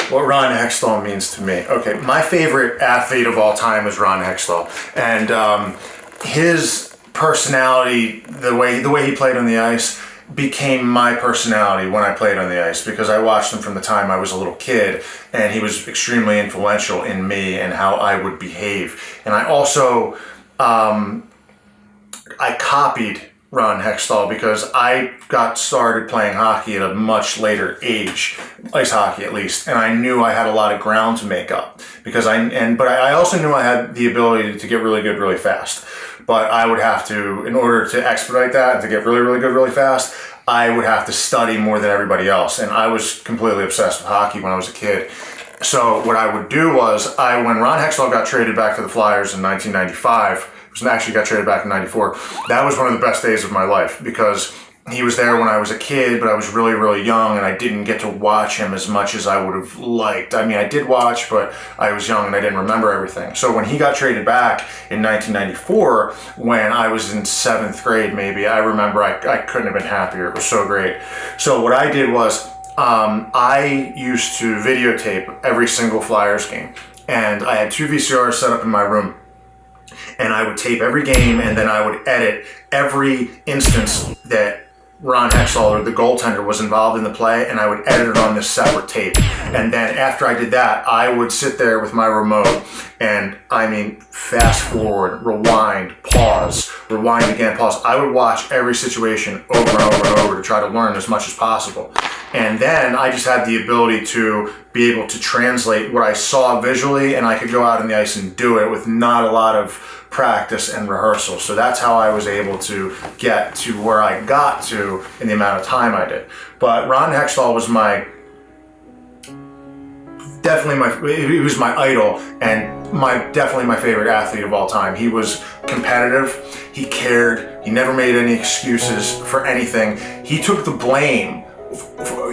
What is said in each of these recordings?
what Ron Hextall means to me. Okay, my favorite athlete of all time is Ron Hextall, and his personality, the way he played on the ice, became my personality when I played on the ice, because I watched him from the time I was a little kid, and he was extremely influential in me and how I would behave. And I also I copied Ron Hextall because I got started playing hockey at a much later age, ice hockey at least, and I knew I had a lot of ground to make up because but I also knew I had the ability to get really good really fast. But I would have to, in order to expedite that and to get really, really good really fast, I would have to study more than everybody else. And I was completely obsessed with hockey when I was a kid. So what I would do was, when Ron Hextall got traded back to the Flyers in 1995, actually got traded back in 94, that was one of the best days of my life, because he was there when I was a kid, but I was really, really young, and I didn't get to watch him as much as I would have liked. I mean, I did watch, but I was young and I didn't remember everything. So when he got traded back in 1994, when I was in 7th grade maybe, I remember I couldn't have been happier. It was so great. So what I did was, I used to videotape every single Flyers game, and I had 2 VCRs set up in my room. And I would tape every game, and then I would edit every instance that Ron Hextall, or the goaltender, was involved in the play, and I would edit it on this separate tape. And then after I did that, I would sit there with my remote and, fast forward, rewind, pause, rewind again, pause. I would watch every situation over and over and over to try to learn as much as possible. And then I just had the ability to be able to translate what I saw visually, and I could go out on the ice and do it with not a lot of practice and rehearsal. So that's how I was able to get to where I got to in the amount of time I did. But Ron Hextall was he was my idol, and definitely my favorite athlete of all time. He was competitive, he cared, he never made any excuses for anything. He took the blame.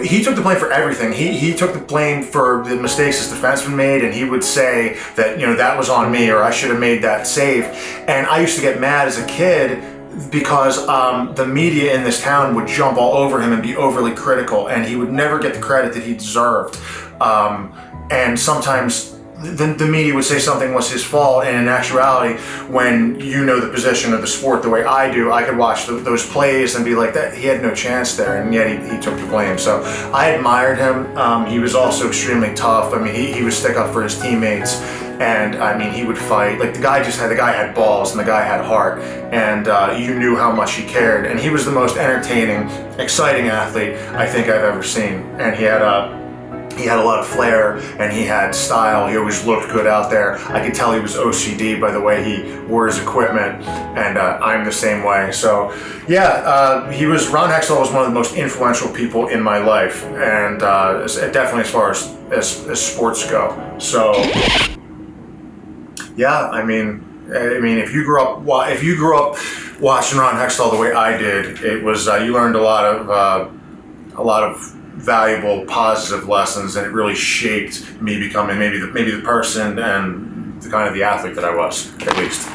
He took the blame for everything. He took the blame for the mistakes his defenseman made, and he would say that, that was on me, or I should have made that save. And I used to get mad as a kid because the media in this town would jump all over him and be overly critical, and he would never get the credit that he deserved. And sometimes the media would say something was his fault, and in actuality, when you know the position of the sport the way I do, I could watch those plays and be like, that he had no chance there, and yet he took the blame. So I admired him. He was also extremely tough. He would stick up for his teammates, and he would fight. Like, the guy had balls, and the guy had heart, and you knew how much he cared. And he was the most entertaining, exciting athlete I think I've ever seen. And he had a lot of flair, and he had style. He always looked good out there. I could tell he was OCD by the way he wore his equipment, and I'm the same way. So yeah, Ron Hextall was one of the most influential people in my life, and definitely as far as sports go. So yeah, if you grew up watching Ron Hextall the way I did, it was you learned a lot of valuable, positive lessons, and it really shaped me becoming maybe the person and the kind of the athlete that I was, at least.